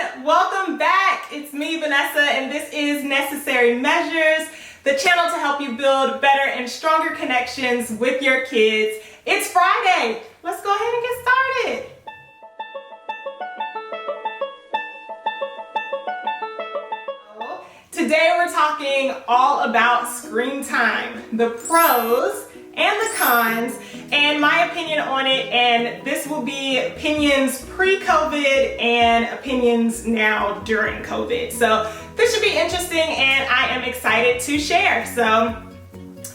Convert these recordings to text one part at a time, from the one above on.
everyone, welcome back. It's me, Vanessa, and this is Necessary Measures, the channel to help you build better and stronger connections with your kids. It's Friday. Let's go ahead and get started. Today we're talking all about screen time, the pros and the cons, and my opinion on it, and this will be opinions pre-COVID and opinions now during COVID. So this should be interesting and I am excited to share. So,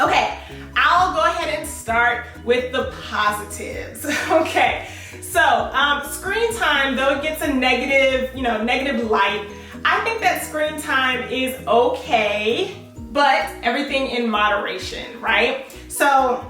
okay, I'll go ahead and start with the positives. Okay, so screen time, though it gets a negative light, I think that screen time is okay, but everything in moderation, right? So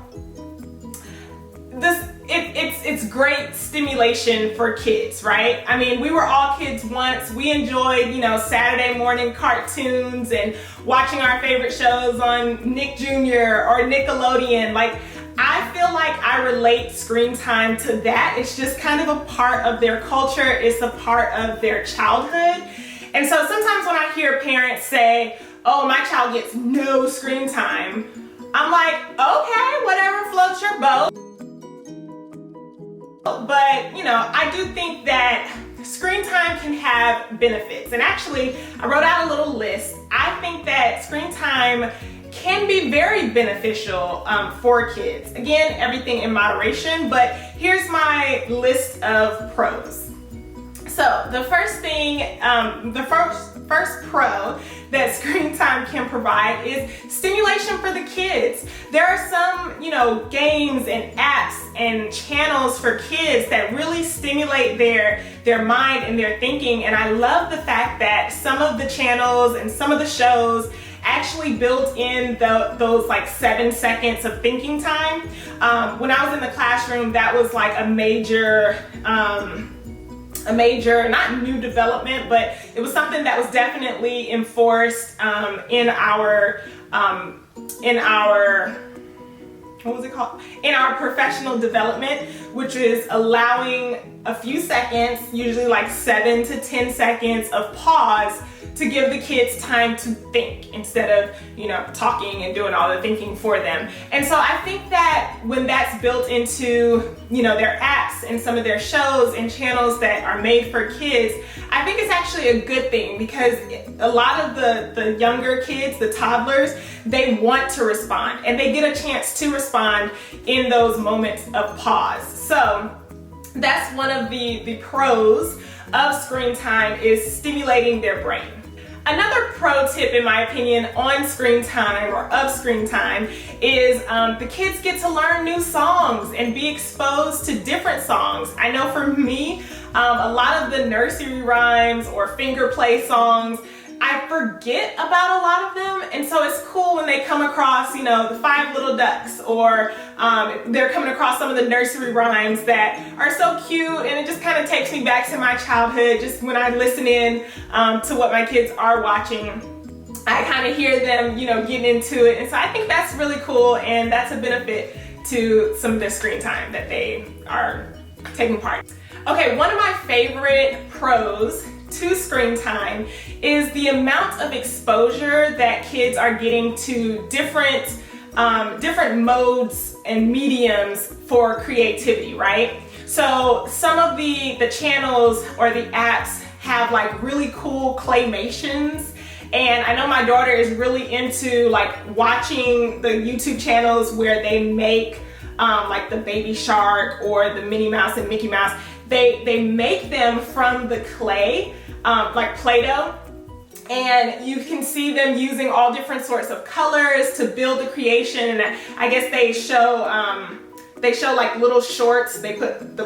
it's great stimulation for kids, right? I mean, we were all kids once. We enjoyed, Saturday morning cartoons and watching our favorite shows on Nick Jr. or Nickelodeon. Like, I feel like I relate screen time to that. It's just kind of a part of their culture. It's a part of their childhood. And so sometimes when I hear parents say, oh, my child gets no screen time, I'm like, okay, whatever floats your boat. But, I do think that screen time can have benefits. And actually, I wrote out a little list. I think that screen time can be very beneficial for kids. Again, everything in moderation, but here's my list of pros. So the first thing, the first pro that screen time can provide is stimulation for the kids. There are some, games and apps and channels for kids that really stimulate their mind and their thinking. And I love the fact that some of the channels and some of the shows actually built in those like 7 seconds of thinking time. When I was in the classroom, that was like a major, not new development, but it was something that was definitely enforced in our what was it called? In our professional development, which is allowing a few seconds, usually like 7 to 10 seconds of pause to give the kids time to think instead of, talking and doing all the thinking for them. And so I think that when that's built into, their apps and some of their shows and channels that are made for kids, I think it's actually a good thing because a lot of the younger kids, the toddlers, they want to respond and they get a chance to respond in those moments of pause. So that's one of the pros of screen time, is stimulating their brain. Another pro tip, in my opinion, on screen time or of screen time is the kids get to learn new songs and be exposed to different songs. I know for me, a lot of the nursery rhymes or finger play songs, I forget about a lot of them, and so it's cool when they come across, the Five Little Ducks, or they're coming across some of the nursery rhymes that are so cute, and it just kind of takes me back to my childhood. Just when I listen in to what my kids are watching, I kind of hear them, getting into it, and so I think that's really cool, and that's a benefit to some of the screen time that they are taking part. Okay, one of my favorite pros to screen time is the amount of exposure that kids are getting to different modes and mediums for creativity, right? So some of the channels or the apps have like really cool claymations, and I know my daughter is really into like watching the YouTube channels where they make like the Baby Shark or the Minnie Mouse and Mickey Mouse. They make them from the clay, like Play-Doh, and you can see them using all different sorts of colors to build the creation. And I guess they show like little shorts. They put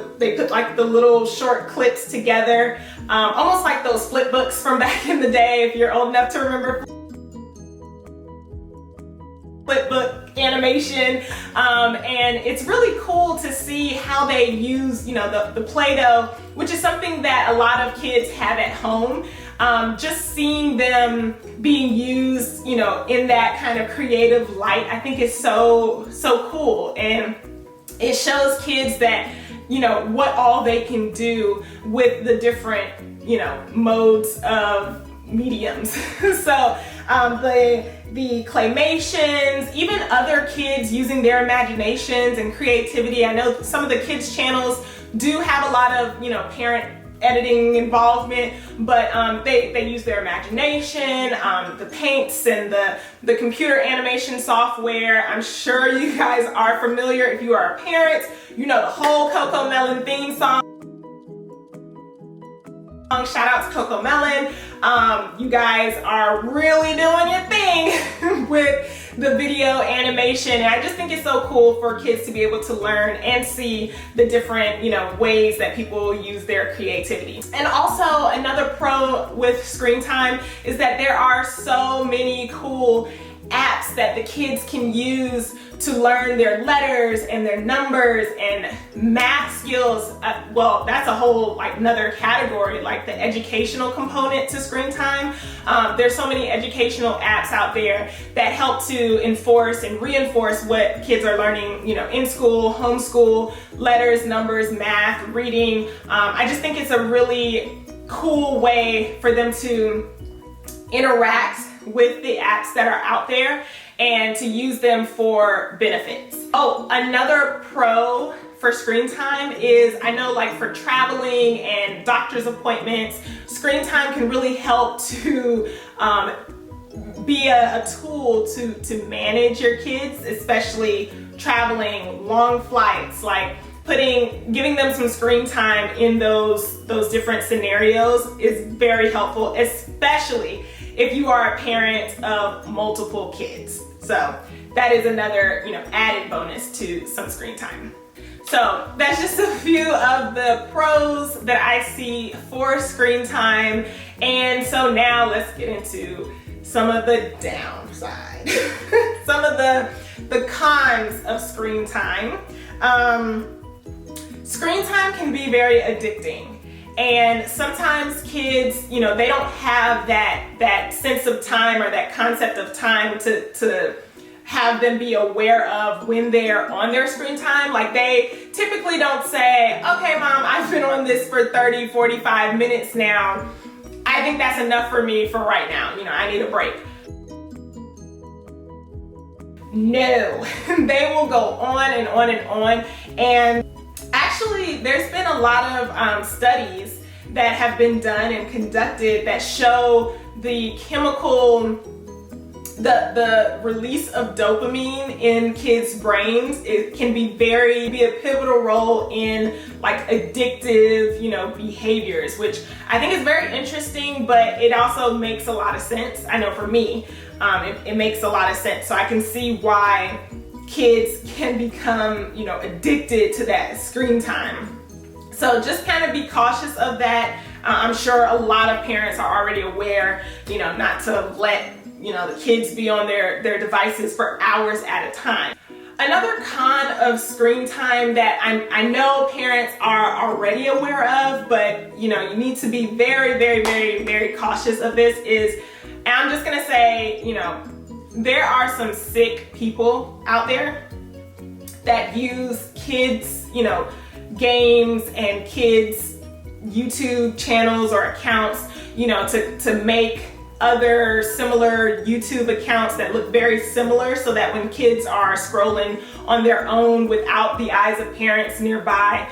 like the little short clips together, almost like those flip books from back in the day, if you're old enough to remember flip book animation. And it's really cool to see how they use, the Play-Doh, which is something that a lot of kids have at home. Just seeing them being used, in that kind of creative light, I think is so cool. And it shows kids that you know, what all they can do with the different, you know, modes of mediums. So the claymations, even other kids using their imaginations and creativity. I know some of the kids channels do have a lot of, you know, parent editing involvement, but they use their imagination, the paints and the computer animation software. I'm sure you guys are familiar. If you are a parent, you know the whole Coco Melon theme song. Shout out to Coco Melon. You guys are really doing your thing with the video animation, and I just think it's so cool for kids to be able to learn and see the different, you know, ways that people use their creativity. And also another pro with screen time is that there are so many cool apps that the kids can use to learn their letters and their numbers and math skills. Well, that's a whole like another category, like the educational component to screen time. There's so many educational apps out there that help to enforce and reinforce what kids are learning, you know, in school, homeschool, letters, numbers, math, reading. I just think it's a really cool way for them to interact with the apps that are out there and to use them for benefits. Oh, another pro for screen time is, I know like for traveling and doctor's appointments, screen time can really help to be a tool to manage your kids, especially traveling, long flights, like giving them some screen time in those different scenarios is very helpful, especially if you are a parent of multiple kids. So that is another, you know, added bonus to some screen time. So that's just a few of the pros that I see for screen time. And so now let's get into some of the downside, some of the cons of screen time. Screen time can be very addicting. And sometimes kids, you know, they don't have that sense of time or that concept of time to have them be aware of when they're on their screen time. Like they typically don't say, okay, mom, I've been on this for 30, 45 minutes now. I think that's enough for me for right now. You know, I need a break. No, they will go on and on and on. And actually, there's been a lot of studies that have been done and conducted that show the release of dopamine in kids' brains. It can be a pivotal role in like addictive, you know, behaviors, which I think is very interesting, but it also makes a lot of sense. I know for me, it makes a lot of sense. So I can see why kids can become, you know, addicted to that screen time. So just kind of be cautious of that. I'm sure a lot of parents are already aware, you know, not to let, you know, the kids be on their devices for hours at a time. Another con of screen time that I know parents are already aware of, but, you know, you need to be very, very, very, very cautious of this is, and I'm just gonna say, you know, there are some sick people out there that use kids, you know, games and kids YouTube channels or accounts, you know, to make other similar YouTube accounts that look very similar, so that when kids are scrolling on their own without the eyes of parents nearby,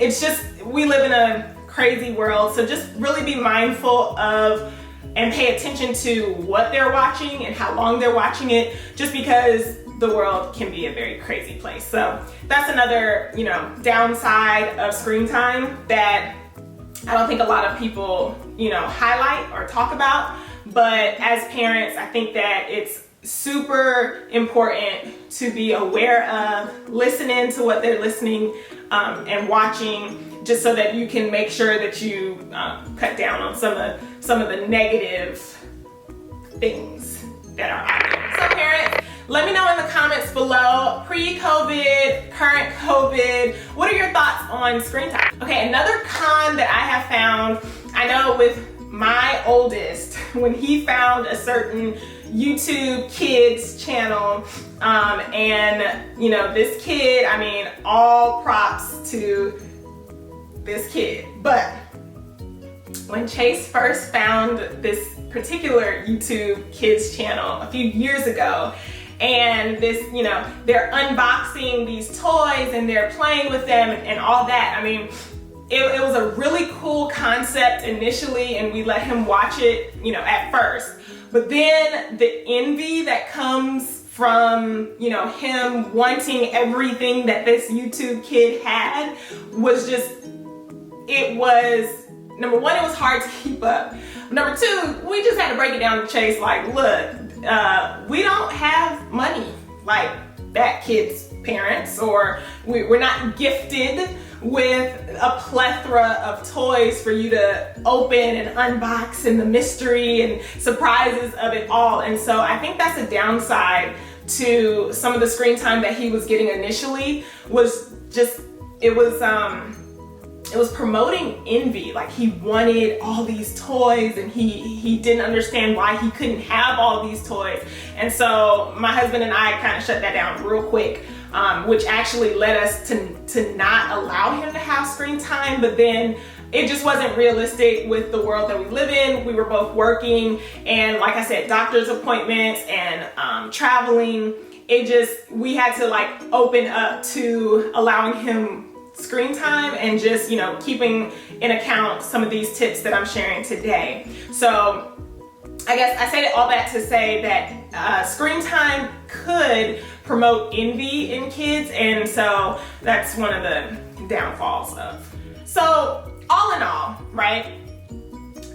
it's just, we live in a crazy world. So just really be mindful of and pay attention to what they're watching and how long they're watching it, just because the world can be a very crazy place. So that's another, you know, downside of screen time that I don't think a lot of people, you know, highlight or talk about. But as parents, I think that it's super important to be aware of, listening to what they're listening and watching, just so that you can make sure that you cut down on some of the negative things that are out there. So parents, let me know in the comments below, pre-COVID, current COVID, what are your thoughts on screen time? Okay, another con that I have found, I know with my oldest, when he found a certain YouTube Kids channel. And you know, this kid, I mean, all props to this kid. But when Chase first found this particular YouTube Kids channel a few years ago, and this, you know, they're unboxing these toys and they're playing with them and all that. I mean, it was a really cool concept initially, and we let him watch it, you know, at first. But then the envy that comes from, you know, him wanting everything that this YouTube kid had was just, it was, number one, it was hard to keep up. Number two, we just had to break it down to Chase, like, look, we don't have money like that kid's parents, or we're not gifted with a plethora of toys for you to open and unbox, and the mystery and surprises of it all. And so I think that's a downside to some of the screen time that he was getting initially, was just, it was promoting envy. Like, he wanted all these toys, and he didn't understand why he couldn't have all these toys. And so my husband and I kind of shut that down real quick, which actually led us to not allow him to have screen time. But then it just wasn't realistic with the world that we live in. We were both working, and like I said, doctor's appointments and traveling. We had to like open up to allowing him screen time, and just, you know, keeping in account some of these tips that I'm sharing today. So I guess I say all that to say that screen time could promote envy in kids, and so that's one of the downfalls of. So all in all, right,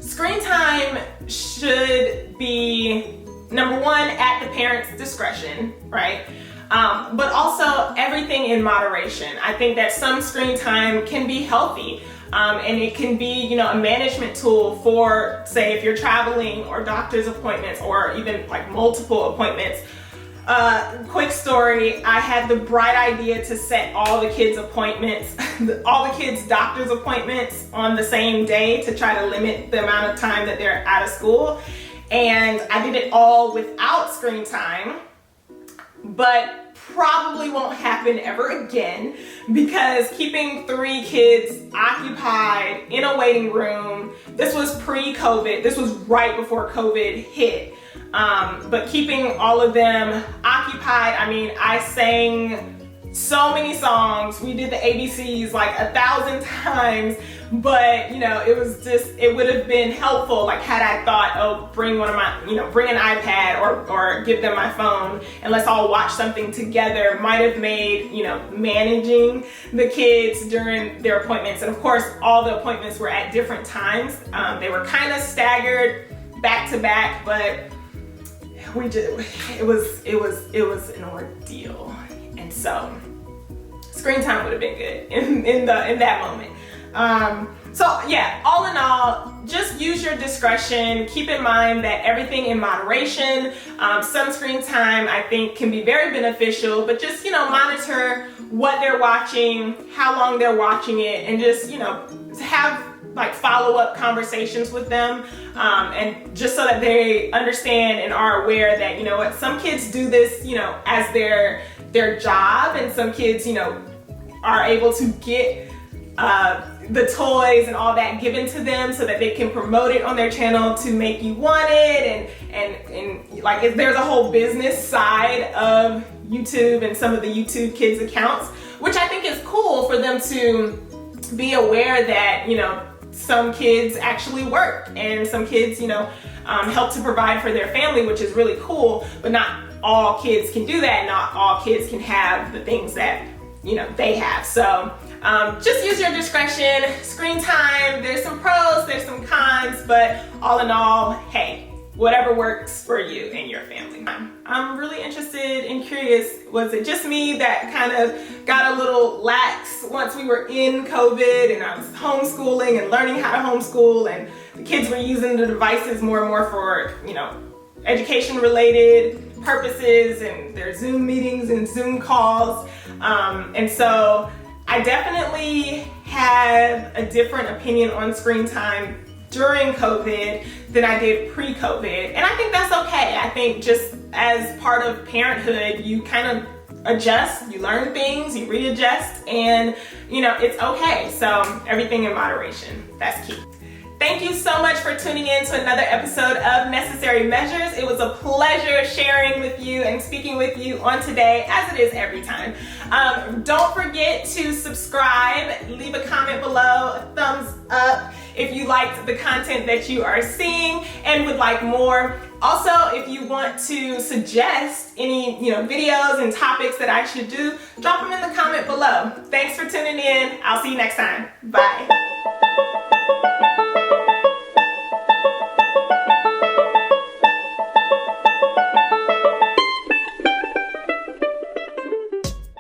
screen time should be, number one, at the parent's discretion, right? But also everything in moderation. I think that some screen time can be healthy, and it can be, you know, a management tool for, say, if you're traveling or doctor's appointments, or even like multiple appointments. Quick story, I had the bright idea to set all the kids' appointments, all the kids' doctor's appointments on the same day to try to limit the amount of time that they're out of school. And I did it all without screen time, but probably won't happen ever again, because keeping 3 kids occupied in a waiting room, this was pre-COVID, this was right before COVID hit, but keeping all of them occupied, I mean, I sang so many songs, we did the ABCs like 1,000 times, but you know, it was just, it would have been helpful, like, had I thought, oh, bring one of my, you know, bring an iPad or give them my phone and let's all watch something together, might have made, you know, managing the kids during their appointments. And of course, all the appointments were at different times. They were kind of staggered back to back, but it was an ordeal. And so screen time would have been good in that moment. So yeah, all in all, just use your discretion. Keep in mind that everything in moderation. Some screen time I think can be very beneficial, but just, you know, monitor what they're watching, how long they're watching it, and just, you know, have like follow-up conversations with them, and just so that they understand and are aware that, you know what, some kids do this, you know, as their job, and some kids, you know, are able to get the toys and all that given to them so that they can promote it on their channel to make you want it, and like, there's a whole business side of YouTube and some of the YouTube Kids accounts, which I think is cool for them to be aware that, you know, some kids actually work, and some kids, you know, help to provide for their family, which is really cool, but not all kids can do that. Not all kids can have the things that, you know, they have. So just use your discretion. Screen time, there's some pros, there's some cons, but all in all, hey, whatever works for you and your family. I'm really interested and curious, was it just me that kind of got a little lax once we were in COVID and I was homeschooling and learning how to homeschool, and the kids were using the devices more and more for, you know, education related purposes, and their Zoom meetings and Zoom calls, and so I definitely have a different opinion on screen time during COVID than I did pre-COVID. And I think that's okay. I think just as part of parenthood, you kind of adjust, you learn things, you readjust, and you know, it's okay. So everything in moderation, that's key. Thank you so much for tuning in to another episode of Necessary Measures. It was a pleasure sharing with you and speaking with you on today, as it is every time. Don't forget to subscribe, leave a comment below, a thumbs up if you liked the content that you are seeing and would like more. Also, if you want to suggest any videos and topics that I should do, drop them in the comment below. Thanks for tuning in. I'll see you next time. Bye.